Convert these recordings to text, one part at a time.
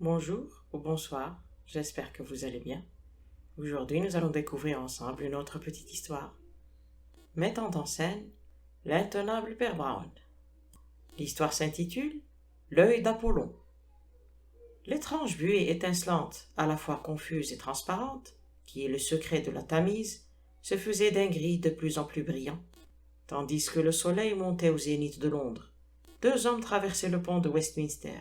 Bonjour ou bonsoir, j'espère que vous allez bien. Aujourd'hui, nous allons découvrir ensemble une autre petite histoire, mettant en scène l'intenable Père Brown. L'histoire s'intitule L'œil d'Apollon. L'étrange buée étincelante, à la fois confuse et transparente, qui est le secret de la Tamise, se faisait d'un gris de plus en plus brillant, tandis que le soleil montait au zénith de Londres. Deux hommes traversaient le pont de Westminster.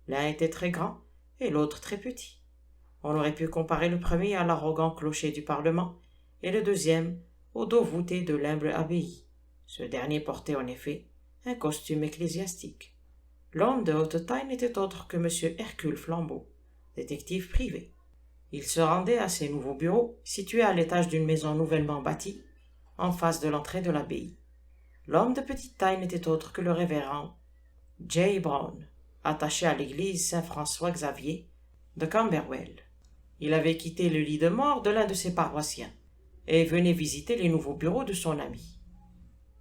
L'un était très grand et l'autre très petit. On aurait pu comparer le premier à l'arrogant clocher du Parlement et le deuxième au dos voûté de l'humble abbaye. Ce dernier portait en effet un costume ecclésiastique. L'homme de haute taille n'était autre que M. Hercule Flambeau, détective privé. Il se rendait à ses nouveaux bureaux, situés à l'étage d'une maison nouvellement bâtie, en face de l'entrée de l'abbaye. L'homme de petite taille n'était autre que le révérend J. Brown, attaché à l'église Saint-François-Xavier de Camberwell. Il avait quitté le lit de mort de l'un de ses paroissiens et venait visiter les nouveaux bureaux de son ami.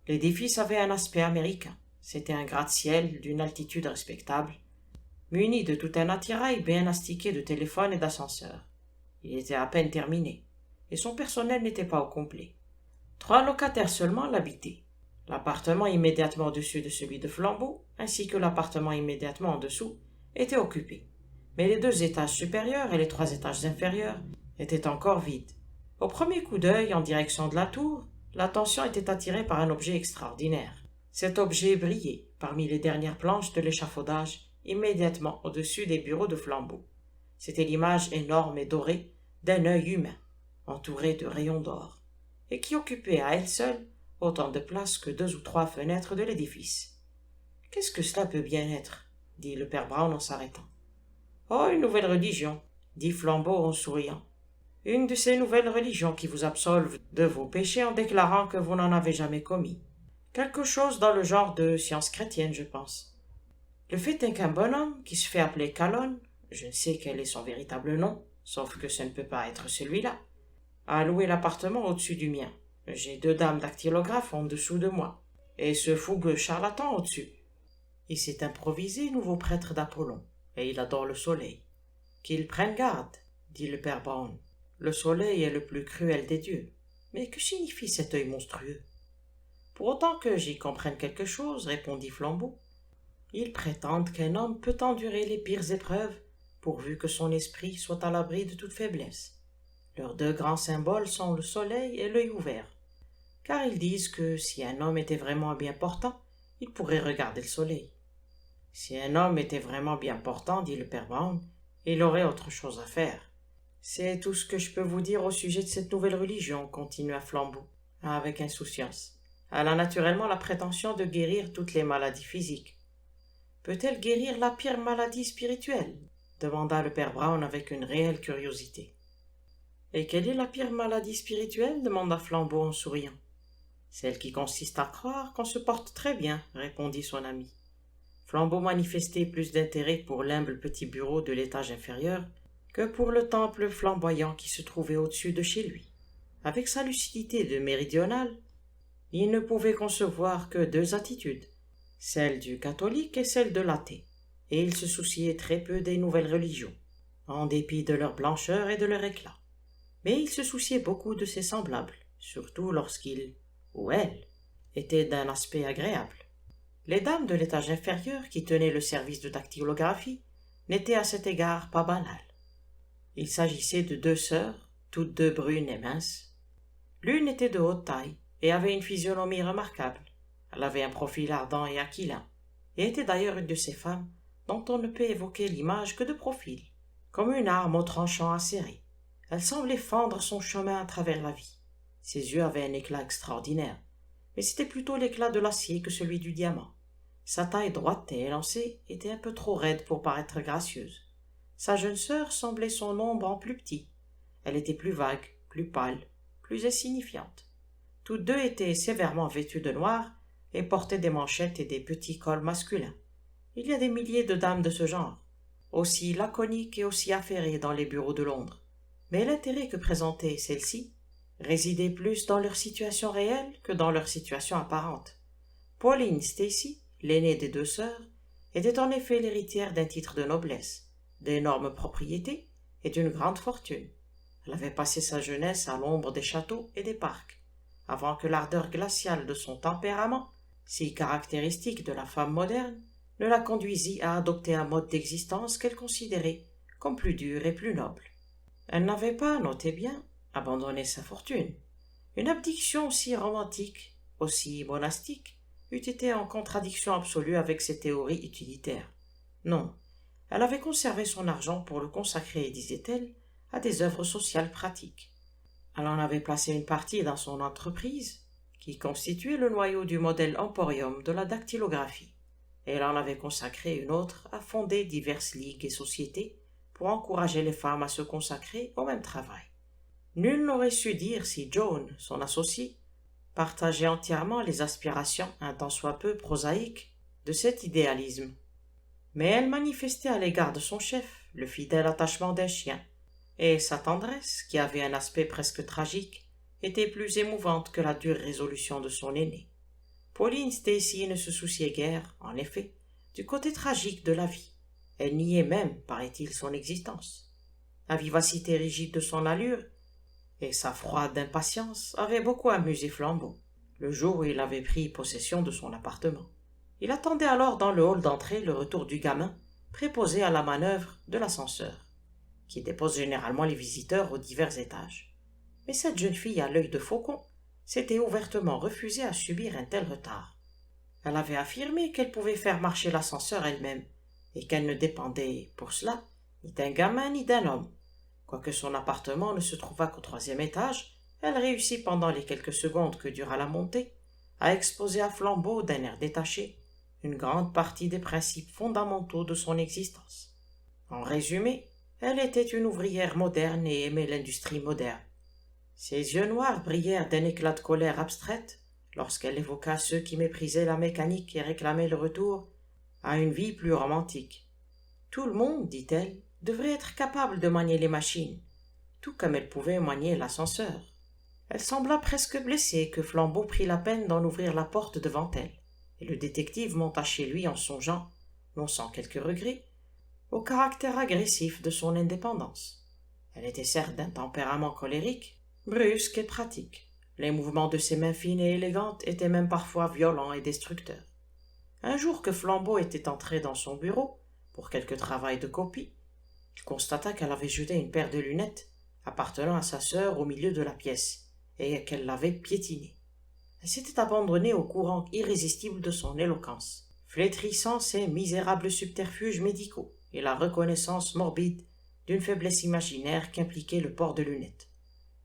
L'édifice avait un aspect américain. C'était un gratte-ciel d'une altitude respectable, muni de tout un attirail bien astiqué de téléphones et d'ascenseurs. Il était à peine terminé, et son personnel n'était pas au complet. 3 locataires seulement l'habitaient. L'appartement immédiatement au-dessus de celui de Flambeau, ainsi que l'appartement immédiatement en dessous, étaient occupés. Mais les 2 étages supérieurs et les 3 étages inférieurs étaient encore vides. Au premier coup d'œil en direction de la tour, l'attention était attirée par un objet extraordinaire. Cet objet brillait parmi les dernières planches de l'échafaudage immédiatement au-dessus des bureaux de Flambeau. C'était l'image énorme et dorée d'un œil humain, entouré de rayons d'or, et qui occupait à elle seule autant de place que 2 ou 3 fenêtres de l'édifice. « Qu'est-ce que cela peut bien être ?» dit le père Brown en s'arrêtant. « Oh, une nouvelle religion, » dit Flambeau en souriant. « Une de ces nouvelles religions qui vous absolvent de vos péchés en déclarant que vous n'en avez jamais commis. Quelque chose dans le genre de science chrétienne, je pense. Le fait est qu'un bonhomme qui se fait appeler Calonne, je ne sais quel est son véritable nom, sauf que ce ne peut pas être celui-là, a loué l'appartement au-dessus du mien. J'ai 2 dames dactylographes en dessous de moi, et ce fougueux charlatan au-dessus. Il s'est improvisé nouveau prêtre d'Apollon, et il adore le soleil. Qu'il prenne garde, dit le père Brown. Le soleil est le plus cruel des dieux. Mais que signifie cet œil monstrueux? Pour autant que j'y comprenne quelque chose, répondit Flambeau, ils prétendent qu'un homme peut endurer les pires épreuves, pourvu que son esprit soit à l'abri de toute faiblesse. Leurs 2 grands symboles sont le soleil et l'œil ouvert, car ils disent que si un homme était vraiment bien portant, il pourrait regarder le soleil. Si un homme était vraiment bien portant, dit le père Brown, il aurait autre chose à faire. C'est tout ce que je peux vous dire au sujet de cette nouvelle religion, continua Flambeau, avec insouciance. Elle a naturellement la prétention de guérir toutes les maladies physiques. Peut-elle guérir la pire maladie spirituelle? Demanda le père Brown avec une réelle curiosité. Et quelle est la pire maladie spirituelle? Demanda Flambeau en souriant. Celle qui consiste à croire qu'on se porte très bien, répondit son ami. Flambeau manifestait plus d'intérêt pour l'humble petit bureau de l'étage inférieur que pour le temple flamboyant qui se trouvait au-dessus de chez lui. Avec sa lucidité de méridional, il ne pouvait concevoir que 2 attitudes, celle du catholique et celle de l'athée, et il se souciait très peu des nouvelles religions, en dépit de leur blancheur et de leur éclat. Mais il se souciait beaucoup de ses semblables, surtout lorsqu'ils, ou elles, étaient d'un aspect agréable. Les dames de l'étage inférieur qui tenaient le service de dactylographie n'étaient à cet égard pas banales. Il s'agissait de 2 sœurs, toutes 2 brunes et minces. L'une était de haute taille et avait une physionomie remarquable. Elle avait un profil ardent et aquilin, et était d'ailleurs une de ces femmes dont on ne peut évoquer l'image que de profil, comme une arme au tranchant acéré. Elle semblait fendre son chemin à travers la vie. Ses yeux avaient un éclat extraordinaire, mais c'était plutôt l'éclat de l'acier que celui du diamant. Sa taille droite et élancée était un peu trop raide pour paraître gracieuse. Sa jeune sœur semblait son ombre en plus petit. Elle était plus vague, plus pâle, plus insignifiante. Toutes 2 étaient sévèrement vêtues de noir et portaient des manchettes et des petits cols masculins. Il y a des milliers de dames de ce genre, aussi laconiques et aussi affairées dans les bureaux de Londres. Mais l'intérêt que présentaient celles-ci résidait plus dans leur situation réelle que dans leur situation apparente. Pauline Stacy, l'aînée des 2 sœurs, était en effet l'héritière d'un titre de noblesse, d'énormes propriétés et d'une grande fortune. Elle avait passé sa jeunesse à l'ombre des châteaux et des parcs, avant que l'ardeur glaciale de son tempérament, si caractéristique de la femme moderne, ne la conduisît à adopter un mode d'existence qu'elle considérait comme plus dur et plus noble. Elle n'avait pas, notez bien, abandonné sa fortune. Une abdiction aussi romantique, aussi monastique, eût été en contradiction absolue avec ses théories utilitaires. Non, elle avait conservé son argent pour le consacrer, disait-elle, à des œuvres sociales pratiques. Elle en avait placé une partie dans son entreprise, qui constituait le noyau du modèle emporium de la dactylographie, et elle en avait consacré une autre à fonder diverses ligues et sociétés pour encourager les femmes à se consacrer au même travail. Nul n'aurait su dire si Joan, son associé, partageait entièrement les aspirations un tant soit peu prosaïques de cet idéalisme. Mais elle manifestait à l'égard de son chef le fidèle attachement d'un chien, et sa tendresse, qui avait un aspect presque tragique, était plus émouvante que la dure résolution de son aîné. Pauline Stacy ne se souciait guère, en effet, du côté tragique de la vie. Elle niait même, paraît-il, son existence. La vivacité rigide de son allure et sa froide impatience avaient beaucoup amusé Flambeau, le jour où il avait pris possession de son appartement. Il attendait alors dans le hall d'entrée le retour du gamin, préposé à la manœuvre de l'ascenseur, qui dépose généralement les visiteurs aux divers étages. Mais cette jeune fille à l'œil de faucon s'était ouvertement refusée à subir un tel retard. Elle avait affirmé qu'elle pouvait faire marcher l'ascenseur elle-même, et qu'elle ne dépendait, pour cela, ni d'un gamin ni d'un homme. Quoique son appartement ne se trouvât qu'au 3e étage, elle réussit pendant les quelques secondes que dura la montée à exposer à Flambeau d'un air détaché une grande partie des principes fondamentaux de son existence. En résumé, elle était une ouvrière moderne et aimait l'industrie moderne. Ses yeux noirs brillèrent d'un éclat de colère abstraite lorsqu'elle évoqua ceux qui méprisaient la mécanique et réclamaient le retour à une vie plus romantique. Tout le monde, dit-elle, devrait être capable de manier les machines, tout comme elle pouvait manier l'ascenseur. Elle sembla presque blessée que Flambeau prit la peine d'en ouvrir la porte devant elle, et le détective monta chez lui en songeant, non sans quelque regret, au caractère agressif de son indépendance. Elle était certes d'un tempérament colérique, brusque et pratique. Les mouvements de ses mains fines et élégantes étaient même parfois violents et destructeurs. Un jour que Flambeau était entré dans son bureau pour quelque travail de copie, il constata qu'elle avait jeté une paire de lunettes appartenant à sa sœur au milieu de la pièce et qu'elle l'avait piétinée. Elle s'était abandonnée au courant irrésistible de son éloquence, flétrissant ces misérables subterfuges médicaux et la reconnaissance morbide d'une faiblesse imaginaire qu'impliquait le port de lunettes.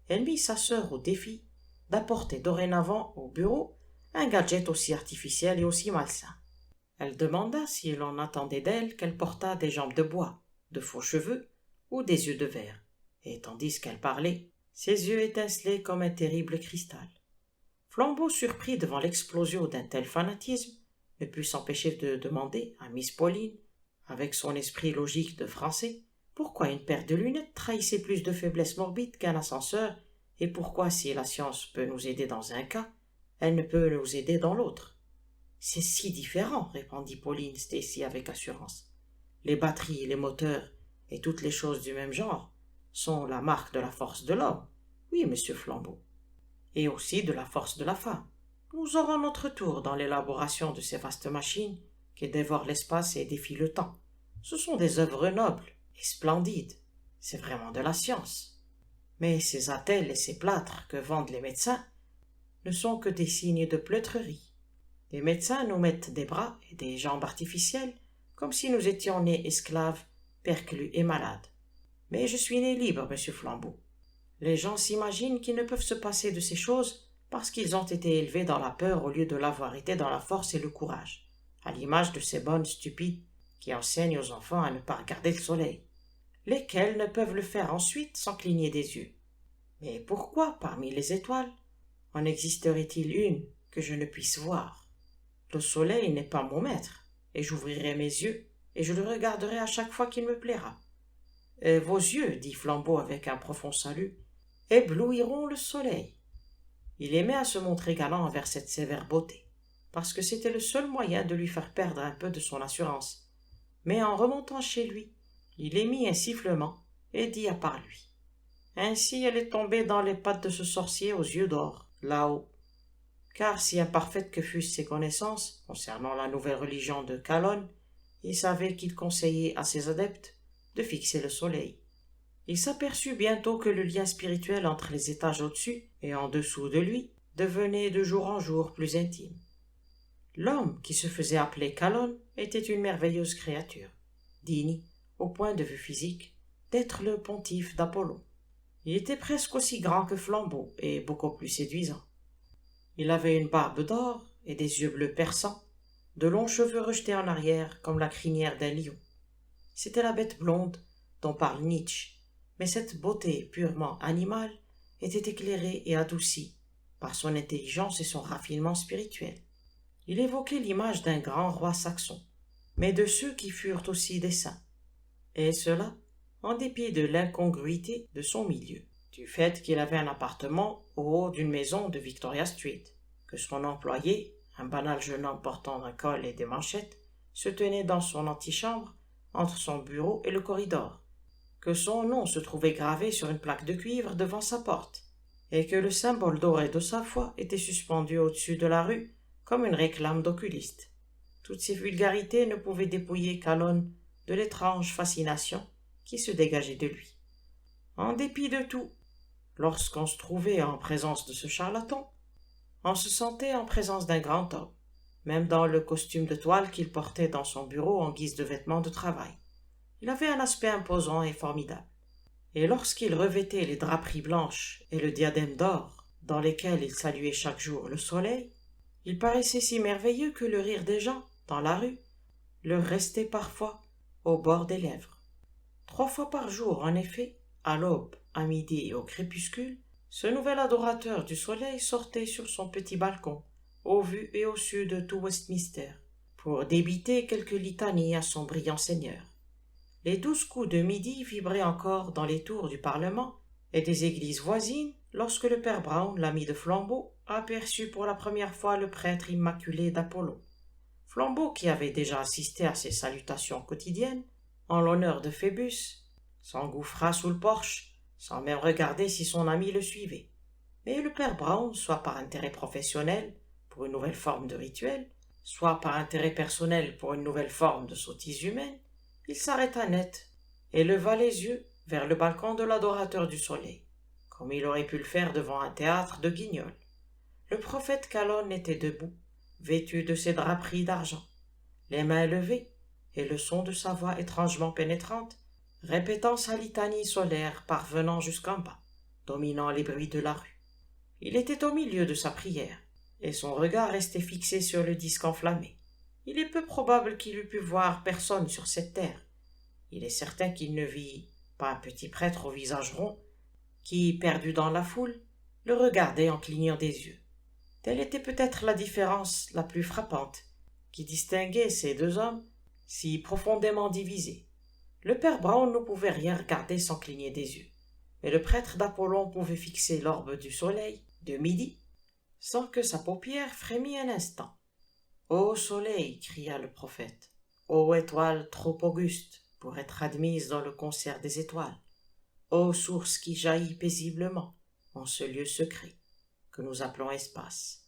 Elle mit sa sœur au défi d'apporter dorénavant au bureau un gadget aussi artificiel et aussi malsain. Elle demanda si l'on attendait d'elle qu'elle portât des jambes de bois, de faux cheveux ou des yeux de verre, et tandis qu'elle parlait, ses yeux étincelaient comme un terrible cristal. Flambeau, surpris devant l'explosion d'un tel fanatisme, ne put s'empêcher de demander à Miss Pauline, avec son esprit logique de Français, pourquoi une paire de lunettes trahissait plus de faiblesse morbide qu'un ascenseur, et pourquoi, si la science peut nous aider dans un cas, elle ne peut nous aider dans l'autre. C'est si différent, répondit Pauline Stacy avec assurance. Les batteries, les moteurs et toutes les choses du même genre sont la marque de la force de l'homme. Oui, monsieur Flambeau. Et aussi de la force de la femme. Nous aurons notre tour dans l'élaboration de ces vastes machines qui dévorent l'espace et défient le temps. Ce sont des œuvres nobles et splendides. C'est vraiment de la science. Mais ces attelles et ces plâtres que vendent les médecins ne sont que des signes de pleutrerie. Les médecins nous mettent des bras et des jambes artificielles comme si nous étions nés esclaves, perclus et malades. Mais je suis né libre, monsieur Flambeau. Les gens s'imaginent qu'ils ne peuvent se passer de ces choses parce qu'ils ont été élevés dans la peur au lieu de l'avoir été dans la force et le courage, à l'image de ces bonnes stupides qui enseignent aux enfants à ne pas regarder le soleil, lesquels ne peuvent le faire ensuite sans cligner des yeux. Mais pourquoi, parmi les étoiles, en existerait-il une que je ne puisse voir? Le soleil n'est pas mon maître, et j'ouvrirai mes yeux, et je le regarderai à chaque fois qu'il me plaira. Vos yeux, dit Flambeau avec un profond salut, éblouiront le soleil. Il aimait à se montrer galant envers cette sévère beauté, parce que c'était le seul moyen de lui faire perdre un peu de son assurance. Mais en remontant chez lui, Il émit un sifflement et dit à part lui. Ainsi elle est tombée dans les pattes de ce sorcier aux yeux d'or, là-haut. Car si imparfaites que fussent ses connaissances concernant la nouvelle religion de Kalon, il savait qu'il conseillait à ses adeptes de fixer le soleil. Il s'aperçut bientôt que le lien spirituel entre les étages au-dessus et en dessous de lui devenait de jour en jour plus intime. L'homme qui se faisait appeler Kalon était une merveilleuse créature, digne, au point de vue physique, d'être le pontife d'Apollon. Il était presque aussi grand que Flambeau et beaucoup plus séduisant. Il avait une barbe d'or et des yeux bleus perçants, de longs cheveux rejetés en arrière comme la crinière d'un lion. C'était la bête blonde dont parle Nietzsche, mais cette beauté purement animale était éclairée et adoucie par son intelligence et son raffinement spirituel. Il évoquait l'image d'un grand roi saxon, mais de ceux qui furent aussi des saints, et cela en dépit de l'incongruité de son milieu, du fait qu'il avait un appartement au haut d'une maison de Victoria Street, que son employé, un banal jeune homme portant un col et des manchettes, se tenait dans son antichambre entre son bureau et le corridor, que son nom se trouvait gravé sur une plaque de cuivre devant sa porte, et que le symbole doré de sa foi était suspendu au-dessus de la rue comme une réclame d'oculiste. Toutes ces vulgarités ne pouvaient dépouiller Kalon de l'étrange fascination qui se dégageait de lui. En dépit de tout, lorsqu'on se trouvait en présence de ce charlatan, on se sentait en présence d'un grand homme, même dans le costume de toile qu'il portait dans son bureau en guise de vêtements de travail. Il avait un aspect imposant et formidable, et lorsqu'il revêtait les draperies blanches et le diadème d'or dans lesquels il saluait chaque jour le soleil, il paraissait si merveilleux que le rire des gens, dans la rue, leur restait parfois au bord des lèvres. 3 fois par jour, en effet, à l'aube, à midi et au crépuscule, ce nouvel adorateur du soleil sortait sur son petit balcon, au vu et au su de tout Westminster, pour débiter quelques litanies à son brillant seigneur. Les 12 coups de midi vibraient encore dans les tours du Parlement et des églises voisines lorsque le père Brown, l'ami de Flambeau, aperçut pour la première fois le prêtre immaculé d'Apollon. Flambeau, qui avait déjà assisté à ces salutations quotidiennes, en l'honneur de Phébus, s'engouffra sous le porche, sans même regarder si son ami le suivait. Mais le père Brown, soit par intérêt professionnel, pour une nouvelle forme de rituel, soit par intérêt personnel pour une nouvelle forme de sottise humaine, il s'arrêta net et leva les yeux vers le balcon de l'adorateur du soleil, comme il aurait pu le faire devant un théâtre de Guignol. Le prophète Kalon était debout, vêtu de ses draperies d'argent, les mains levées, et le son de sa voix étrangement pénétrante, répétant sa litanie solaire parvenant jusqu'en bas, dominant les bruits de la rue. Il était au milieu de sa prière, et son regard restait fixé sur le disque enflammé. Il est peu probable qu'il eût pu voir personne sur cette terre. Il est certain qu'il ne vit pas un petit prêtre au visage rond, qui, perdu dans la foule, le regardait en clignant des yeux. Telle était peut-être la différence la plus frappante qui distinguait ces deux hommes si profondément divisés. Le père Brown ne pouvait rien regarder sans cligner des yeux, mais le prêtre d'Apollon pouvait fixer l'orbe du soleil, de midi, sans que sa paupière frémît un instant. « Ô soleil !» cria le prophète. « Ô étoile trop auguste pour être admise dans le concert des étoiles ! Ô source qui jaillit paisiblement en ce lieu secret que nous appelons espace!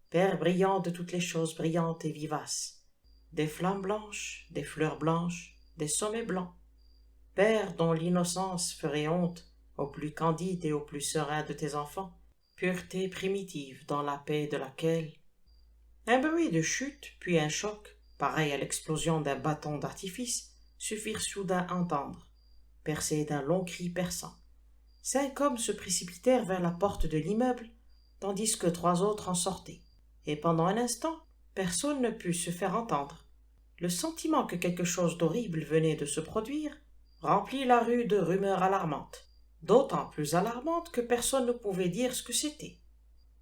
Père brillant de toutes les choses brillantes et vivaces, des flammes blanches, des fleurs blanches, des sommets blancs, Père dont l'innocence ferait honte au plus candide et au plus serein de tes enfants, pureté primitive dans la paix de laquelle... » Un bruit de chute, puis un choc, pareil à l'explosion d'un bâton d'artifice, se firent soudain entendre, percés d'un long cri perçant. 5 hommes se précipitèrent vers la porte de l'immeuble, tandis que 3 autres en sortaient, et pendant un instant, personne ne put se faire entendre. Le sentiment que quelque chose d'horrible venait de se produire remplit la rue de rumeurs alarmantes, d'autant plus alarmantes que personne ne pouvait dire ce que c'était.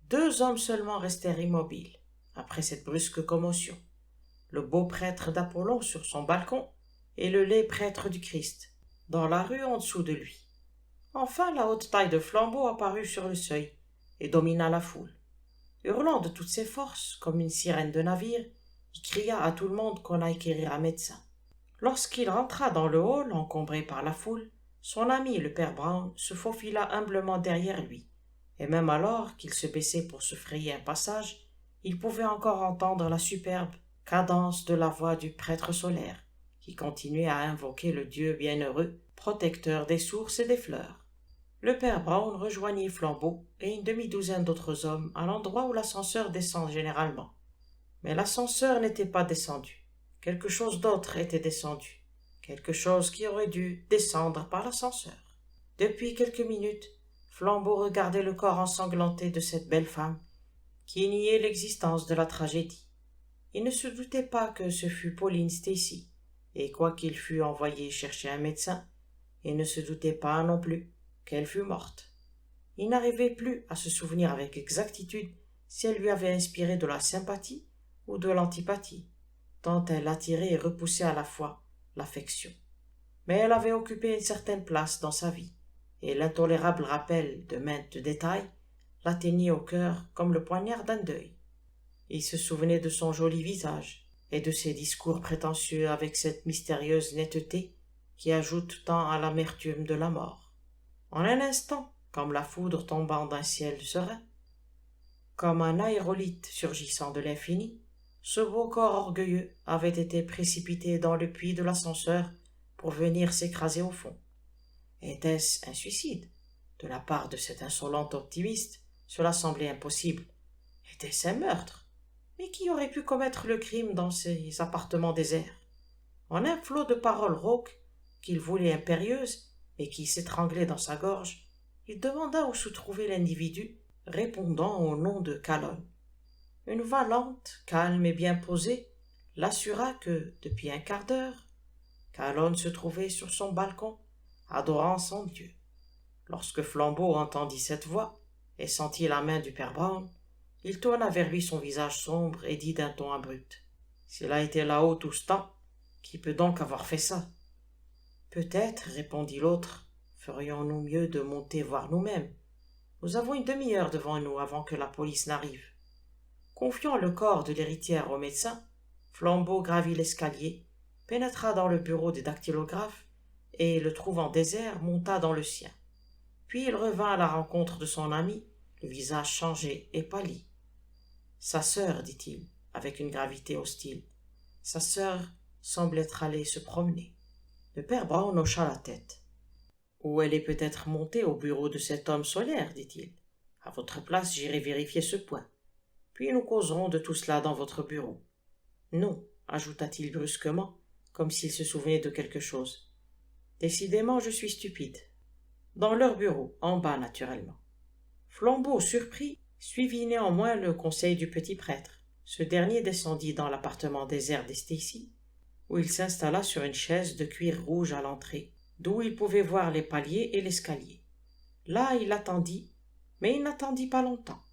2 hommes seulement restèrent immobiles, après cette brusque commotion, le beau prêtre d'Apollon sur son balcon et le laid prêtre du Christ, dans la rue en dessous de lui. Enfin, la haute taille de Flambeau apparut sur le seuil et domina la foule. Hurlant de toutes ses forces, comme une sirène de navire, il cria à tout le monde qu'on aille quérir un médecin. Lorsqu'il rentra dans le hall encombré par la foule, son ami le père Brown se faufila humblement derrière lui, et même alors qu'il se baissait pour se frayer un passage, il pouvait encore entendre la superbe cadence de la voix du prêtre solaire, qui continuait à invoquer le Dieu bienheureux, protecteur des sources et des fleurs. Le père Brown rejoignit Flambeau et une demi-douzaine d'autres hommes à l'endroit où l'ascenseur descend généralement. Mais l'ascenseur n'était pas descendu. Quelque chose d'autre était descendu. Quelque chose qui aurait dû descendre par l'ascenseur. Depuis quelques minutes, Flambeau regardait le corps ensanglanté de cette belle femme, qui niait l'existence de la tragédie. Il ne se doutait pas que ce fût Pauline Stacy, et quoiqu'il fût envoyé chercher un médecin, il ne se doutait pas non plus qu'elle fût morte. Il n'arrivait plus à se souvenir avec exactitude si elle lui avait inspiré de la sympathie ou de l'antipathie, tant elle attirait et repoussait à la fois l'affection. Mais elle avait occupé une certaine place dans sa vie, et l'intolérable rappel de maintes détails l'atteignit au cœur comme le poignard d'un deuil. Il se souvenait de son joli visage et de ses discours prétentieux avec cette mystérieuse netteté qui ajoute tant à l'amertume de la mort. En un instant, comme la foudre tombant d'un ciel serein, comme un aérolithe surgissant de l'infini, ce beau corps orgueilleux avait été précipité dans le puits de l'ascenseur pour venir s'écraser au fond. Était-ce un suicide? De la part de cet insolent optimiste, cela semblait impossible. Était-ce un meurtre? Mais qui aurait pu commettre le crime dans ces appartements déserts? En un flot de paroles rauques, qu'il voulait impérieuses, mais qui s'étranglaient dans sa gorge, il demanda où se trouvait l'individu, répondant au nom de Calonne. Une voix lente, calme et bien posée l'assura que, depuis un quart d'heure, Calonne se trouvait sur son balcon, adorant son Dieu. Lorsque Flambeau entendit cette voix et sentit la main du père Brown, il tourna vers lui son visage sombre et dit d'un ton abrupt: « S'il a été là-haut tout ce temps, qui peut donc avoir fait ça ?» « Peut-être, » répondit l'autre, « ferions-nous mieux de monter voir nous-mêmes. Nous avons une demi-heure devant nous avant que la police n'arrive. » Confiant le corps de l'héritière au médecin, Flambeau gravit l'escalier, pénétra dans le bureau des dactylographes et, le trouvant désert, monta dans le sien. Puis il revint à la rencontre de son ami, le visage changé et pâli. « Sa sœur, dit-il, avec une gravité hostile. Sa sœur semble être allée se promener. » Le père Brown hocha la tête. « Ou elle est peut-être montée au bureau de cet homme solaire, dit-il. À votre place, j'irai vérifier ce point. Puis nous causerons de tout cela dans votre bureau. »« Non, ajouta-t-il brusquement, comme s'il se souvenait de quelque chose. Décidément, je suis stupide. Dans leur bureau, en bas naturellement. » Flambeau, surpris, suivit néanmoins le conseil du petit prêtre. Ce dernier descendit dans l'appartement désert des Stacy, où il s'installa sur une chaise de cuir rouge à l'entrée, d'où il pouvait voir les paliers et l'escalier. Là, il attendit, mais il n'attendit pas longtemps.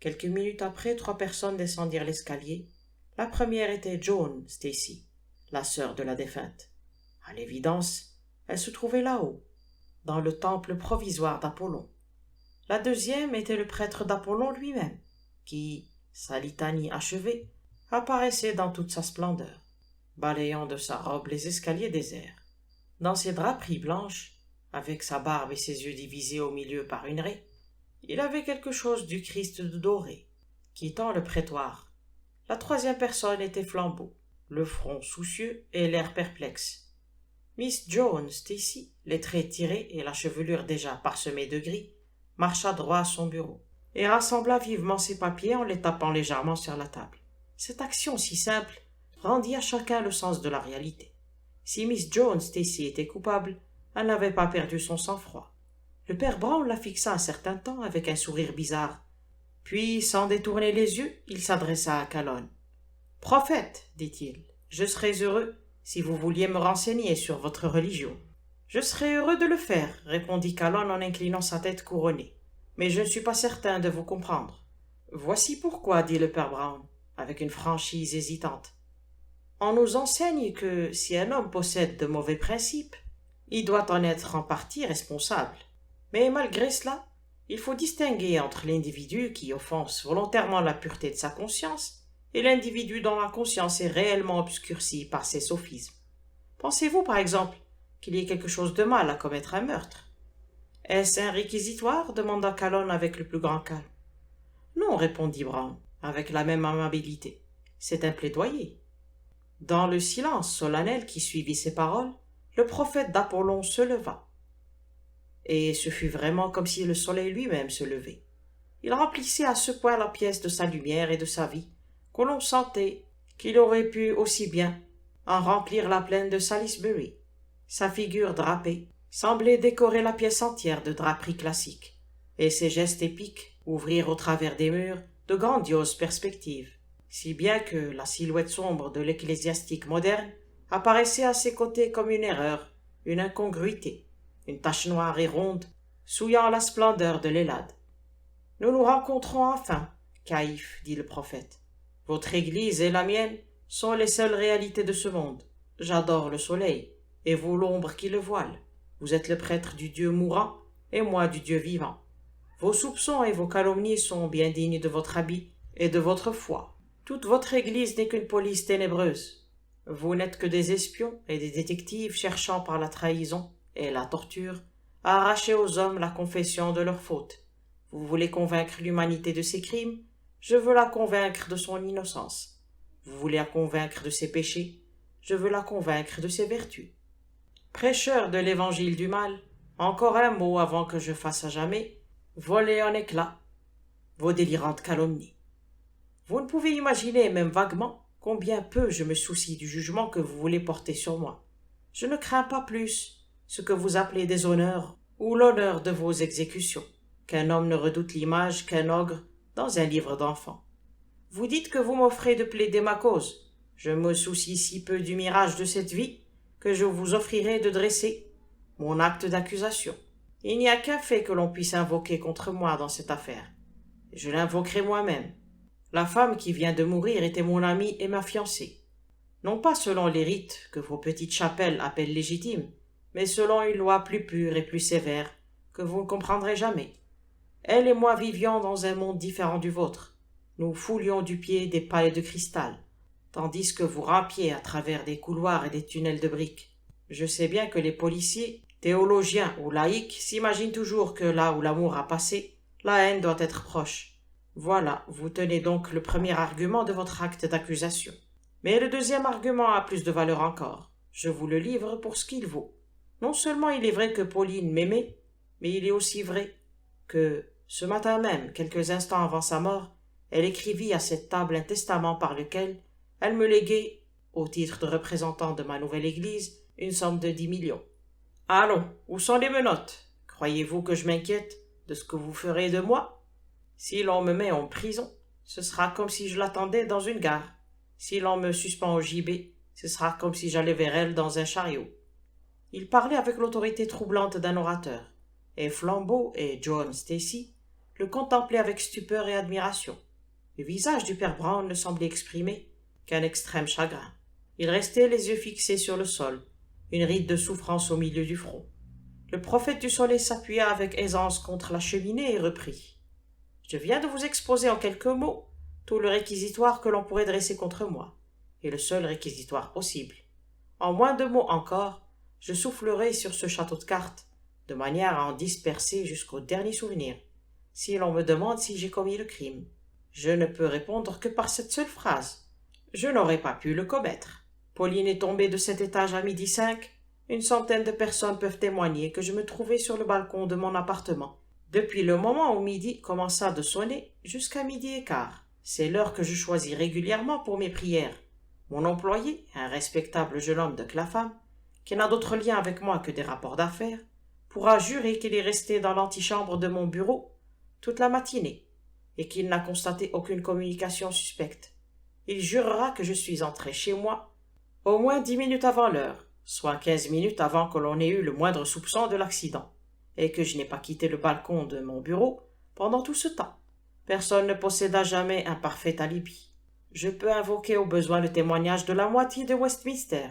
Quelques minutes après, 3 personnes descendirent l'escalier. La première était Joan Stacy, la sœur de la défunte. À l'évidence, elle se trouvait là-haut, dans le temple provisoire d'Apollon. La deuxième était le prêtre d'Apollon lui-même, qui, sa litanie achevée, apparaissait dans toute sa splendeur, balayant de sa robe les escaliers déserts. Dans ses draperies blanches, avec sa barbe et ses yeux divisés au milieu par une raie, il avait quelque chose du Christ de doré. Quittant le prétoire, la troisième personne était Flambeau, le front soucieux et l'air perplexe. Miss Joan Stacy, les traits tirés et la chevelure déjà parsemée de gris, marcha droit à son bureau et rassembla vivement ses papiers en les tapant légèrement sur la table. Cette action si simple rendit à chacun le sens de la réalité. Si Miss Joan Stacy était coupable, elle n'avait pas perdu son sang-froid. Le père Brown la fixa un certain temps avec un sourire bizarre. Puis, sans détourner les yeux, il s'adressa à Calonne. « Prophète, dit-il, je serais heureux si vous vouliez me renseigner sur votre religion. »« Je serais heureux de le faire, répondit Calonne en inclinant sa tête couronnée. Mais je ne suis pas certain de vous comprendre. »« Voici pourquoi, dit le père Brown, avec une franchise hésitante. On nous enseigne que si un homme possède de mauvais principes, il doit en être en partie responsable. Mais malgré cela, il faut distinguer entre l'individu qui offense volontairement la pureté de sa conscience et l'individu dont la conscience est réellement obscurcie par ses sophismes. Pensez-vous, par exemple, qu'il y ait quelque chose de mal à commettre un meurtre? Est-ce un réquisitoire? Demanda Calonne avec le plus grand calme. Non, répondit Brown, avec la même amabilité. C'est un plaidoyer. Dans le silence solennel qui suivit ces paroles, le prophète d'Apollon se leva. Et ce fut vraiment comme si le soleil lui-même se levait. Il remplissait à ce point la pièce de sa lumière et de sa vie, que l'on sentait qu'il aurait pu aussi bien en remplir la plaine de Salisbury. Sa figure drapée semblait décorer la pièce entière de draperies classiques, et ses gestes épiques ouvrirent au travers des murs de grandioses perspectives, si bien que la silhouette sombre de l'ecclésiastique moderne apparaissait à ses côtés comme une erreur, une incongruité, une tache noire et ronde, souillant la splendeur de l'Hélade. « Nous nous rencontrons enfin, Caïphe, dit le prophète. Votre Église et la mienne sont les seules réalités de ce monde. J'adore le soleil, et vous l'ombre qui le voile. Vous êtes le prêtre du Dieu mourant, et moi du Dieu vivant. Vos soupçons et vos calomnies sont bien dignes de votre habit et de votre foi. Toute votre Église n'est qu'une police ténébreuse. Vous n'êtes que des espions et des détectives cherchant par la trahison et la torture à arracher aux hommes la confession de leurs fautes. Vous voulez convaincre l'humanité de ses crimes, je veux la convaincre de son innocence. Vous voulez la convaincre de ses péchés, je veux la convaincre de ses vertus. Prêcheur de l'évangile du mal, encore un mot avant que je fasse à jamais voler en éclats vos délirantes calomnies. Vous ne pouvez imaginer, même vaguement, combien peu je me soucie du jugement que vous voulez porter sur moi. Je ne crains pas plus ce que vous appelez des honneurs ou l'honneur de vos exécutions, qu'un homme ne redoute l'image qu'un ogre dans un livre d'enfants. Vous dites que vous m'offrez de plaider ma cause. Je me soucie si peu du mirage de cette vie que je vous offrirai de dresser mon acte d'accusation. Il n'y a qu'un fait que l'on puisse invoquer contre moi dans cette affaire. Je l'invoquerai moi-même. La femme qui vient de mourir était mon amie et ma fiancée. Non pas selon les rites que vos petites chapelles appellent légitimes, mais selon une loi plus pure et plus sévère que vous ne comprendrez jamais. Elle et moi vivions dans un monde différent du vôtre. Nous foulions du pied des palais de cristal, tandis que vous rampiez à travers des couloirs et des tunnels de briques. Je sais bien que les policiers, théologiens ou laïcs s'imaginent toujours que là où l'amour a passé, la haine doit être proche. Voilà, vous tenez donc le premier argument de votre acte d'accusation. Mais le deuxième argument a plus de valeur encore. Je vous le livre pour ce qu'il vaut. Non seulement il est vrai que Pauline m'aimait, mais il est aussi vrai que, ce matin même, quelques instants avant sa mort, elle écrivit à cette table un testament par lequel elle me léguait, au titre de représentant de ma nouvelle Église, une somme de 10 millions. Allons, où sont les menottes? Croyez-vous que je m'inquiète de ce que vous ferez de moi? Si l'on me met en prison, ce sera comme si je l'attendais dans une gare. Si l'on me suspend au gibet, ce sera comme si j'allais vers elle dans un chariot. Il parlait avec l'autorité troublante d'un orateur, et Flambeau et John Stacy le contemplaient avec stupeur et admiration. Le visage du père Brown ne semblait exprimer qu'un extrême chagrin. Il restait les yeux fixés sur le sol, une ride de souffrance au milieu du front. Le prophète du soleil s'appuya avec aisance contre la cheminée et reprit. Je viens de vous exposer en quelques mots tout le réquisitoire que l'on pourrait dresser contre moi, et le seul réquisitoire possible. En moins de mots encore, je soufflerai sur ce château de cartes, de manière à en disperser jusqu'au dernier souvenir, si l'on me demande si j'ai commis le crime. Je ne peux répondre que par cette seule phrase. Je n'aurais pas pu le commettre. Pauline est tombée de cet étage à 12h05. Une centaine de personnes peuvent témoigner que je me trouvais sur le balcon de mon appartement depuis le moment où midi commença de sonner jusqu'à 12h15. C'est l'heure que je choisis régulièrement pour mes prières. Mon employé, un respectable jeune homme de Clapham, qui n'a d'autre lien avec moi que des rapports d'affaires, pourra jurer qu'il est resté dans l'antichambre de mon bureau toute la matinée et qu'il n'a constaté aucune communication suspecte. Il jurera que je suis entré chez moi au moins 10 minutes avant l'heure, soit 15 minutes avant que l'on ait eu le moindre soupçon de l'accident, et que je n'ai pas quitté le balcon de mon bureau pendant tout ce temps. Personne ne posséda jamais un parfait alibi. Je peux invoquer au besoin le témoignage de la moitié de Westminster.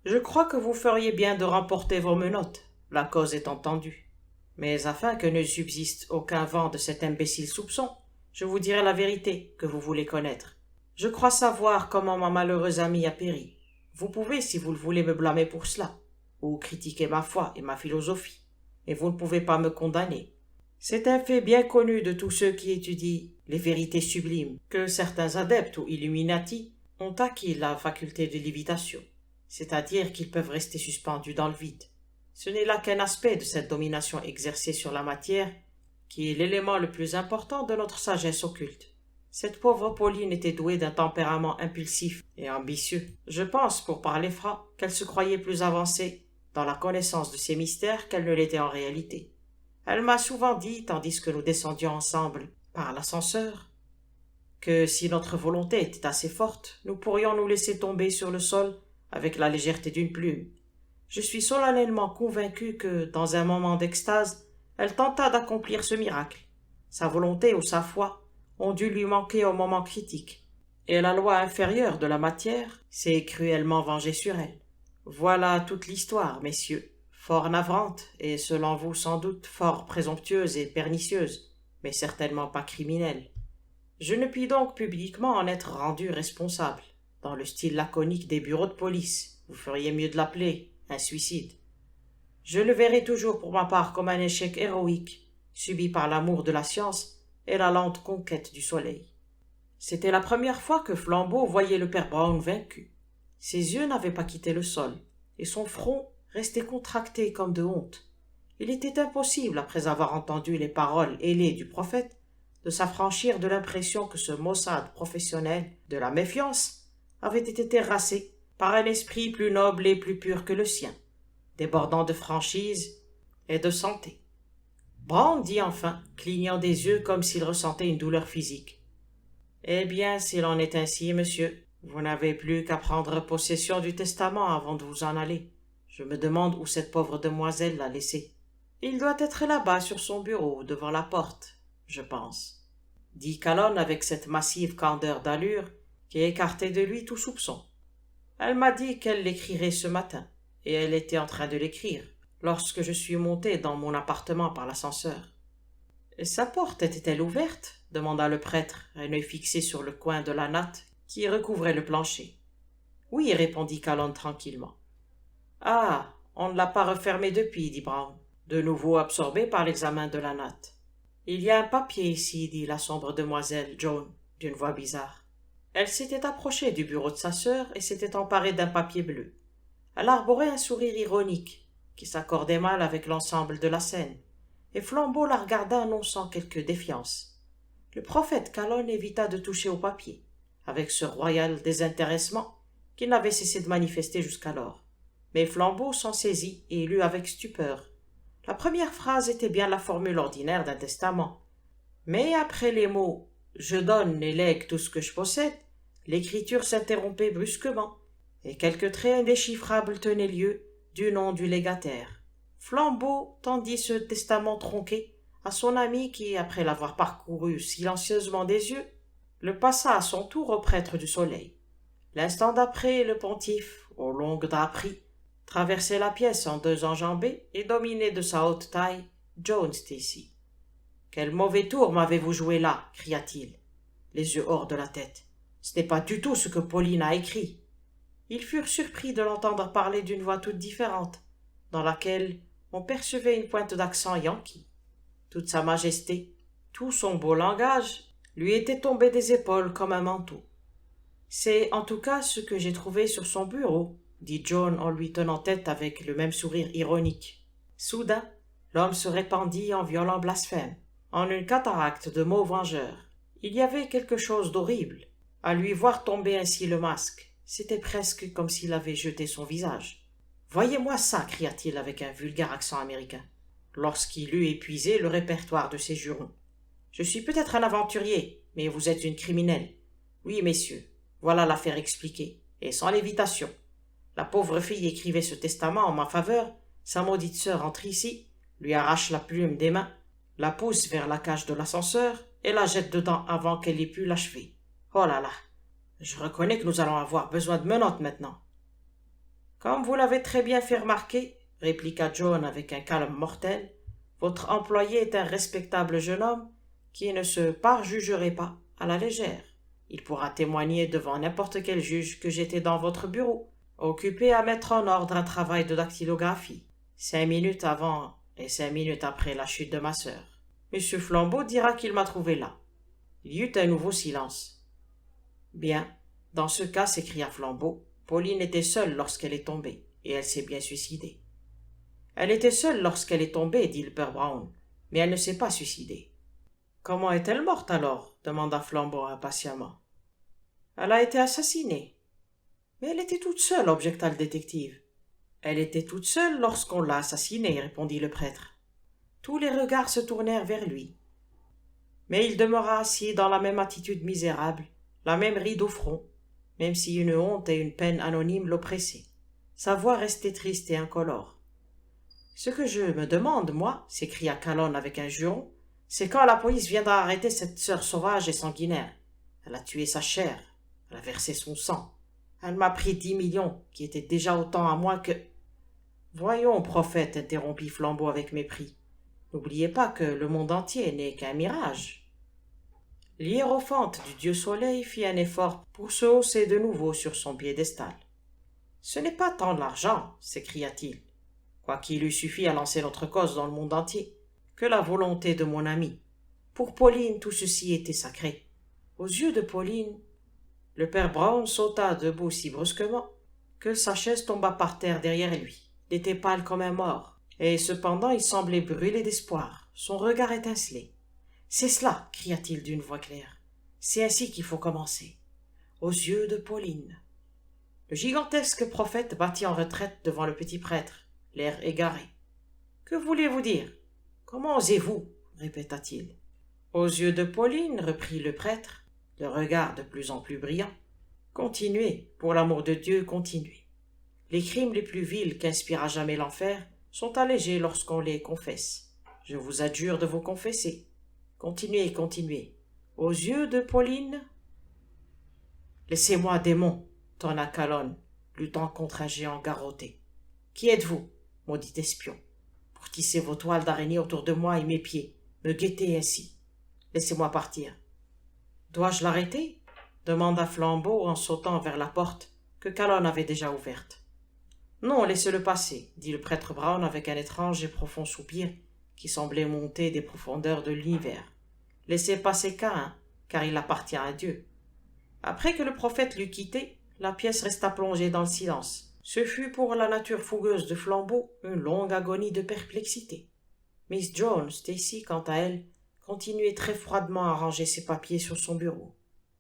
Je crois que vous feriez bien de remporter vos menottes, la cause est entendue. Mais afin que ne subsiste aucun vent de cet imbécile soupçon, je vous dirai la vérité que vous voulez connaître. Je crois savoir comment ma malheureuse amie a péri. Vous pouvez, si vous le voulez, me blâmer pour cela, ou critiquer ma foi et ma philosophie, mais vous ne pouvez pas me condamner. C'est un fait bien connu de tous ceux qui étudient les vérités sublimes que certains adeptes ou illuminati ont acquis la faculté de lévitation, c'est-à-dire qu'ils peuvent rester suspendus dans le vide. Ce n'est là qu'un aspect de cette domination exercée sur la matière qui est l'élément le plus important de notre sagesse occulte. Cette pauvre Pauline était douée d'un tempérament impulsif et ambitieux. Je pense, pour parler franc, qu'elle se croyait plus avancée dans la connaissance de ces mystères qu'elle ne l'était en réalité. Elle m'a souvent dit, tandis que nous descendions ensemble par l'ascenseur, que si notre volonté était assez forte, nous pourrions nous laisser tomber sur le sol avec la légèreté d'une plume. Je suis solennellement convaincu que, dans un moment d'extase, elle tenta d'accomplir ce miracle. Sa volonté ou sa foi ont dû lui manquer au moment critique, et la loi inférieure de la matière s'est cruellement vengée sur elle. Voilà toute l'histoire, messieurs, fort navrante, et selon vous sans doute fort présomptueuse et pernicieuse, mais certainement pas criminelle. Je ne puis donc publiquement en être rendu responsable, dans le style laconique des bureaux de police. Vous feriez mieux de l'appeler un suicide. Je le verrai toujours pour ma part comme un échec héroïque, subi par l'amour de la science et la lente conquête du soleil. C'était la première fois que Flambeau voyait le père Brown vaincu. Ses yeux n'avaient pas quitté le sol, et son front restait contracté comme de honte. Il était impossible, après avoir entendu les paroles ailées du prophète, de s'affranchir de l'impression que ce maussade professionnel de la méfiance avait été terrassé par un esprit plus noble et plus pur que le sien, débordant de franchise et de santé. Brown dit enfin, clignant des yeux comme s'il ressentait une douleur physique. « Eh bien, s'il en est ainsi, monsieur, vous n'avez plus qu'à prendre possession du testament avant de vous en aller. Je me demande où cette pauvre demoiselle l'a laissé. Il doit être là-bas sur son bureau, devant la porte, je pense, » dit Calonne avec cette massive candeur d'allure qui écartait de lui tout soupçon. Elle m'a dit qu'elle l'écrirait ce matin, et elle était en train de l'écrire, lorsque je suis monté dans mon appartement par l'ascenseur. « Sa porte était-elle ouverte ?» demanda le prêtre, un œil fixé sur le coin de la natte qui recouvrait le plancher. « Oui, » répondit Calonne tranquillement. « Ah, on ne l'a pas refermée depuis, » dit Brown, de nouveau absorbé par l'examen de la natte. « Il y a un papier ici, » dit la sombre demoiselle Joan, d'une voix bizarre. Elle s'était approchée du bureau de sa sœur et s'était emparée d'un papier bleu. Elle arborait un sourire ironique, qui s'accordait mal avec l'ensemble de la scène, et Flambeau la regarda annonçant quelque défiance. Le prophète Calonne évita de toucher au papier, avec ce royal désintéressement qu'il n'avait cessé de manifester jusqu'alors. Mais Flambeau s'en saisit et lut avec stupeur. La première phrase était bien la formule ordinaire d'un testament. Mais après les mots « je donne et lègue tout ce que je possède », l'écriture s'interrompait brusquement, et quelques traits indéchiffrables tenaient lieu du nom du légataire. Flambeau tendit ce testament tronqué à son ami qui, après l'avoir parcouru silencieusement des yeux, le passa à son tour au prêtre du soleil. L'instant d'après, le pontife, aux longues draperies, traversait la pièce en deux enjambées et dominait de sa haute taille Joan Stacy. « Quel mauvais tour m'avez-vous joué là » cria-t-il, les yeux hors de la tête. « Ce n'est pas du tout ce que Pauline a écrit. » Ils furent surpris de l'entendre parler d'une voix toute différente, dans laquelle on percevait une pointe d'accent yankee. Toute sa majesté, tout son beau langage, lui était tombé des épaules comme un manteau. « C'est en tout cas ce que j'ai trouvé sur son bureau, » dit John en lui tenant tête avec le même sourire ironique. Soudain, l'homme se répandit en violents blasphèmes, en une cataracte de mots vengeurs. Il y avait quelque chose d'horrible à lui voir tomber ainsi le masque. C'était presque comme s'il avait jeté son visage. « Voyez-moi ça » cria-t-il avec un vulgaire accent américain, lorsqu'il eut épuisé le répertoire de ses jurons. « Je suis peut-être un aventurier, mais vous êtes une criminelle. Oui, messieurs, voilà l'affaire expliquée, et sans lévitation. La pauvre fille écrivait ce testament en ma faveur, sa maudite sœur entre ici, lui arrache la plume des mains, la pousse vers la cage de l'ascenseur et la jette dedans avant qu'elle ait pu l'achever. Oh là là, je reconnais que nous allons avoir besoin de menottes maintenant. » « Comme vous l'avez très bien fait remarquer, » répliqua John avec un calme mortel, « votre employé est un respectable jeune homme qui ne se parjugerait pas à la légère. Il pourra témoigner devant n'importe quel juge que j'étais dans votre bureau, occupé à mettre en ordre un travail de dactylographie, 5 minutes avant et 5 minutes après la chute de ma sœur. Monsieur Flambeau dira qu'il m'a trouvé là. Il y eut un nouveau silence. Bien, dans ce cas, s'écria Flambeau, Pauline était seule lorsqu'elle est tombée, et elle s'est bien suicidée. Elle était seule lorsqu'elle est tombée, dit le père Brown, mais elle ne s'est pas suicidée. Comment est-elle morte alors? Demanda Flambeau impatiemment. Elle a été assassinée. Mais elle était toute seule, objecta le détective. Elle était toute seule lorsqu'on l'a assassinée, répondit le prêtre. Tous les regards se tournèrent vers lui. Mais il demeura assis dans la même attitude misérable, la même ride au front, même si une honte et une peine anonyme l'oppressaient. Sa voix restait triste et incolore. Ce que je me demande, moi, s'écria Calonne avec un juron, c'est quand la police viendra arrêter cette sœur sauvage et sanguinaire. Elle a tué sa chair, elle a versé son sang. Elle m'a pris 10 millions, qui étaient déjà autant à moi que... Voyons, prophète, interrompit Flambeau avec mépris. N'oubliez pas que le monde entier n'est qu'un mirage. L'hiérophante du dieu soleil fit un effort pour se hausser de nouveau sur son piédestal. Ce n'est pas tant l'argent, s'écria-t-il, quoiqu'il eût suffi à lancer notre cause dans le monde entier, que la volonté de mon ami. Pour Pauline, tout ceci était sacré. Aux yeux de Pauline, le père Brown sauta debout si brusquement que sa chaise tomba par terre derrière lui. Il était pâle comme un mort, et cependant il semblait brûler d'espoir. Son regard étincelait. « C'est cela, cria-t-il d'une voix claire. C'est ainsi qu'il faut commencer. Aux yeux de Pauline. » Le gigantesque prophète battit en retraite devant le petit prêtre, l'air égaré. « Que voulez-vous dire? Comment osez-vous? » répéta-t-il. « Aux yeux de Pauline, reprit le prêtre, le regard de plus en plus brillant. Continuez, pour l'amour de Dieu, continuez. Les crimes les plus vils qu'inspira jamais l'enfer sont allégés lorsqu'on les confesse. Je vous adjure de vous confesser. Continuez, continuez. Aux yeux de Pauline. Laissez-moi, démon, tonna Calonne, luttant contre un géant garrotté. Qui êtes-vous, maudit espion, pour tisser vos toiles d'araignée autour de moi et mes pieds, me guetter ainsi? Laissez-moi partir. Dois-je l'arrêter? Demanda Flambeau en sautant vers la porte que Calonne avait déjà ouverte. Non, laissez-le passer, dit le prêtre Brown avec un étrange et profond soupir qui semblait monter des profondeurs de l'univers. Laissez passer Caïn, car il appartient à Dieu. Après que le prophète l'eut quitté, la pièce resta plongée dans le silence. Ce fut pour la nature fougueuse de Flambeau une longue agonie de perplexité. Miss Jones, Stacy, quant à elle, continuait très froidement à ranger ses papiers sur son bureau.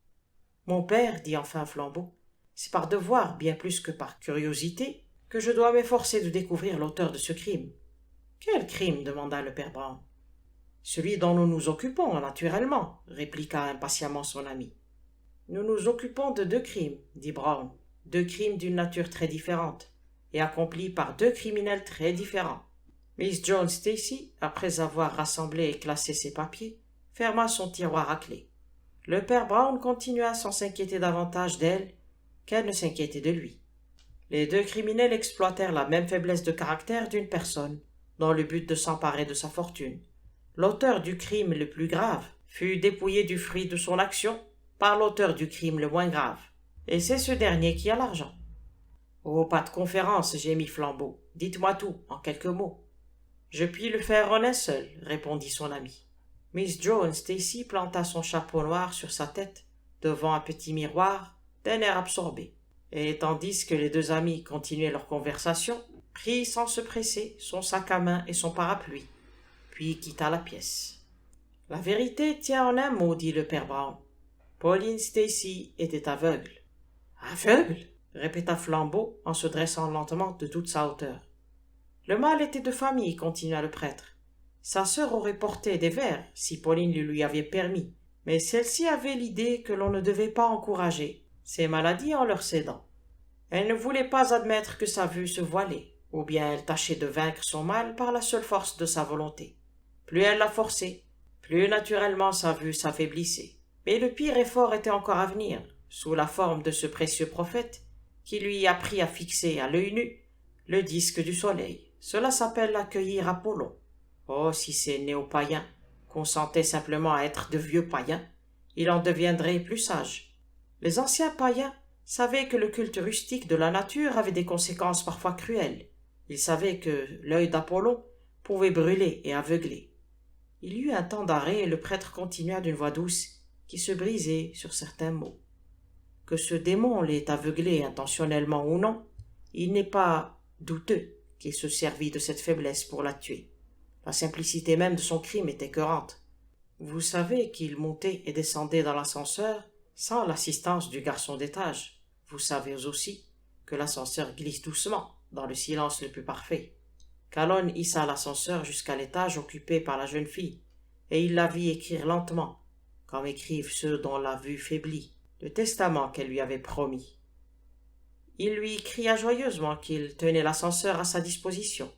« Mon père, dit enfin Flambeau, c'est par devoir bien plus que par curiosité que je dois m'efforcer de découvrir l'auteur de ce crime. »« Quel crime? Demanda le père Brown. »« Celui dont nous nous occupons, naturellement, répliqua impatiemment son ami. »« Nous nous occupons de 2 crimes, dit Brown, 2 crimes d'une nature très différente, et accomplis par 2 criminels très différents. » Miss Jones Stacy, après avoir rassemblé et classé ses papiers, ferma son tiroir à clé. Le père Brown continua sans s'inquiéter davantage d'elle qu'elle ne s'inquiétait de lui. Les 2 criminels exploitèrent la même faiblesse de caractère d'une personne, dans le but de s'emparer de sa fortune. L'auteur du crime le plus grave fut dépouillé du fruit de son action par l'auteur du crime le moins grave, et c'est ce dernier qui a l'argent. « Oh, pas de conférence, gémit Flambeau. Dites-moi tout, en quelques mots. »« Je puis le faire en un seul, répondit son ami. Miss Jones Stacy planta son chapeau noir sur sa tête, devant un petit miroir, d'un air absorbé, et tandis que les 2 amis continuaient leur conversation, prit sans se presser son sac à main et son parapluie, puis quitta la pièce. « La vérité tient en un mot, dit le père Brown. Pauline Stacy était aveugle. »« Aveugle ?» répéta Flambeau en se dressant lentement de toute sa hauteur. « Le mal était de famille, continua le prêtre. Sa sœur aurait porté des vers si Pauline le lui avait permis, mais celle-ci avait l'idée que l'on ne devait pas encourager ces maladies en leur cédant. Elle ne voulait pas admettre que sa vue se voilait, ou bien elle tâchait de vaincre son mal par la seule force de sa volonté. Plus elle la forçait, plus naturellement sa vue s'affaiblissait. Mais le pire effort était encore à venir, sous la forme de ce précieux prophète qui lui apprit à fixer à l'œil nu le disque du soleil. Cela s'appelle accueillir Apollon. Oh, si ces néo-païens consentaient simplement à être de vieux païens, ils en deviendraient plus sages. Les anciens païens savait que le culte rustique de la nature avait des conséquences parfois cruelles. Il savait que l'œil d'Apollon pouvait brûler et aveugler. Il y eut un temps d'arrêt et le prêtre continua d'une voix douce qui se brisait sur certains mots. Que ce démon l'ait aveuglé intentionnellement ou non, il n'est pas douteux qu'il se servit de cette faiblesse pour la tuer. La simplicité même de son crime est écœurante. Vous savez qu'il montait et descendait dans l'ascenseur sans l'assistance du garçon d'étage. Vous savez aussi que l'ascenseur glisse doucement, dans le silence le plus parfait. Calonne hissa l'ascenseur jusqu'à l'étage occupé par la jeune fille, et il la vit écrire lentement, comme écrivent ceux dont la vue faiblit, le testament qu'elle lui avait promis. Il lui cria joyeusement qu'il tenait l'ascenseur à sa disposition,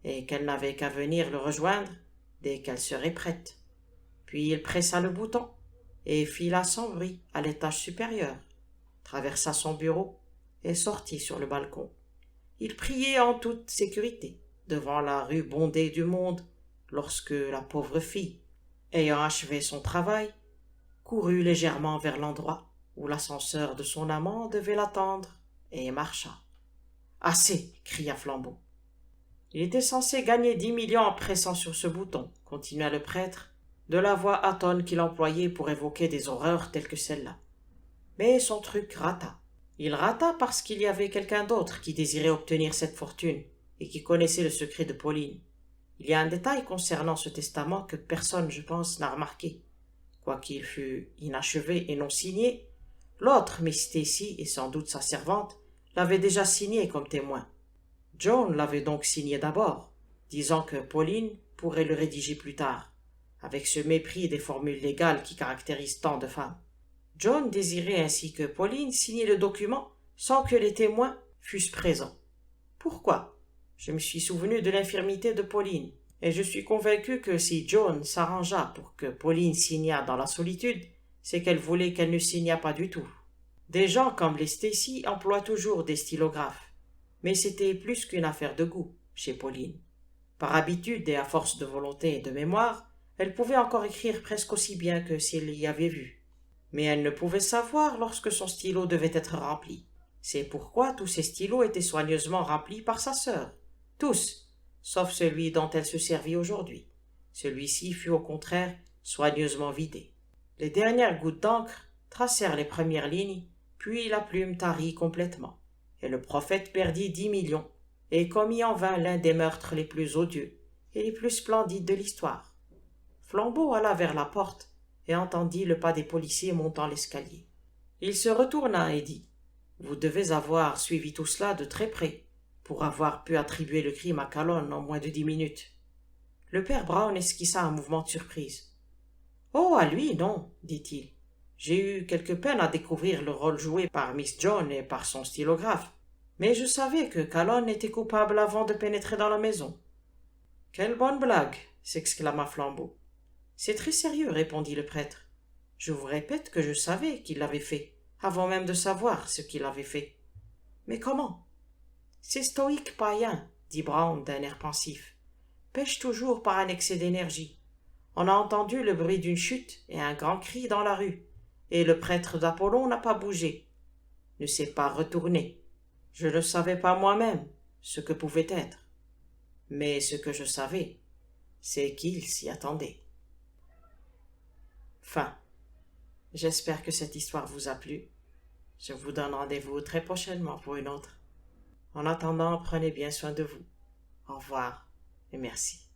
et qu'elle n'avait qu'à venir le rejoindre dès qu'elle serait prête. Puis il pressa le bouton, et fila sans bruit à l'étage supérieur, traversa son bureau, et sortit sur le balcon. Il priait en toute sécurité, devant la rue bondée du monde, lorsque la pauvre fille, ayant achevé son travail, courut légèrement vers l'endroit où l'ascenseur de son amant devait l'attendre, et marcha. « Assez !» cria Flambeau. « Il était censé gagner 10 millions en pressant sur ce bouton, » continua le prêtre, de la voix atone qu'il employait pour évoquer des horreurs telles que celle-là. Mais son truc rata. Il rata parce qu'il y avait quelqu'un d'autre qui désirait obtenir cette fortune et qui connaissait le secret de Pauline. Il y a un détail concernant ce testament que personne, je pense, n'a remarqué. Quoiqu'il fût inachevé et non signé, l'autre, Miss Stacy, et sans doute sa servante, l'avait déjà signé comme témoin. John l'avait donc signé d'abord, disant que Pauline pourrait le rédiger plus tard, avec ce mépris des formules légales qui caractérisent tant de femmes. John désirait ainsi que Pauline signe le document sans que les témoins fussent présents. Pourquoi? Je me suis souvenu de l'infirmité de Pauline, et je suis convaincu que si John s'arrangea pour que Pauline signât dans la solitude, c'est qu'elle voulait qu'elle ne signât pas du tout. Des gens comme les Stacy emploient toujours des stylographes, mais c'était plus qu'une affaire de goût chez Pauline. Par habitude et à force de volonté et de mémoire, elle pouvait encore écrire presque aussi bien que si elle y avait vu. Mais elle ne pouvait savoir lorsque son stylo devait être rempli. C'est pourquoi tous ses stylos étaient soigneusement remplis par sa sœur. Tous, sauf celui dont elle se servit aujourd'hui. Celui-ci fut au contraire soigneusement vidé. Les dernières gouttes d'encre tracèrent les premières lignes, puis la plume tarit complètement, et le prophète perdit 10 millions, et commit en vain l'un des meurtres les plus odieux et les plus splendides de l'histoire. Flambeau alla vers la porte, et entendit le pas des policiers montant l'escalier. Il se retourna et dit « Vous devez avoir suivi tout cela de très près, pour avoir pu attribuer le crime à Calonne en moins de 10 minutes. » Le père Brown esquissa un mouvement de surprise. « Oh, à lui, non, dit-il. J'ai eu quelque peine à découvrir le rôle joué par Miss John et par son stylographe, mais je savais que Calonne était coupable avant de pénétrer dans la maison. »« Quelle bonne blague !» s'exclama Flambeau. « C'est très sérieux, répondit le prêtre. Je vous répète que je savais qu'il l'avait fait, avant même de savoir ce qu'il avait fait. Mais comment? Ces stoïques païens, dit Brown d'un air pensif, pêchent toujours par un excès d'énergie. On a entendu le bruit d'une chute et un grand cri dans la rue, et le prêtre d'Apollon n'a pas bougé, ne s'est pas retourné. Je ne savais pas moi-même ce que pouvait être. Mais ce que je savais, c'est qu'il s'y attendait. Fin. J'espère que cette histoire vous a plu. Je vous donne rendez-vous très prochainement pour une autre. En attendant, prenez bien soin de vous. Au revoir et merci.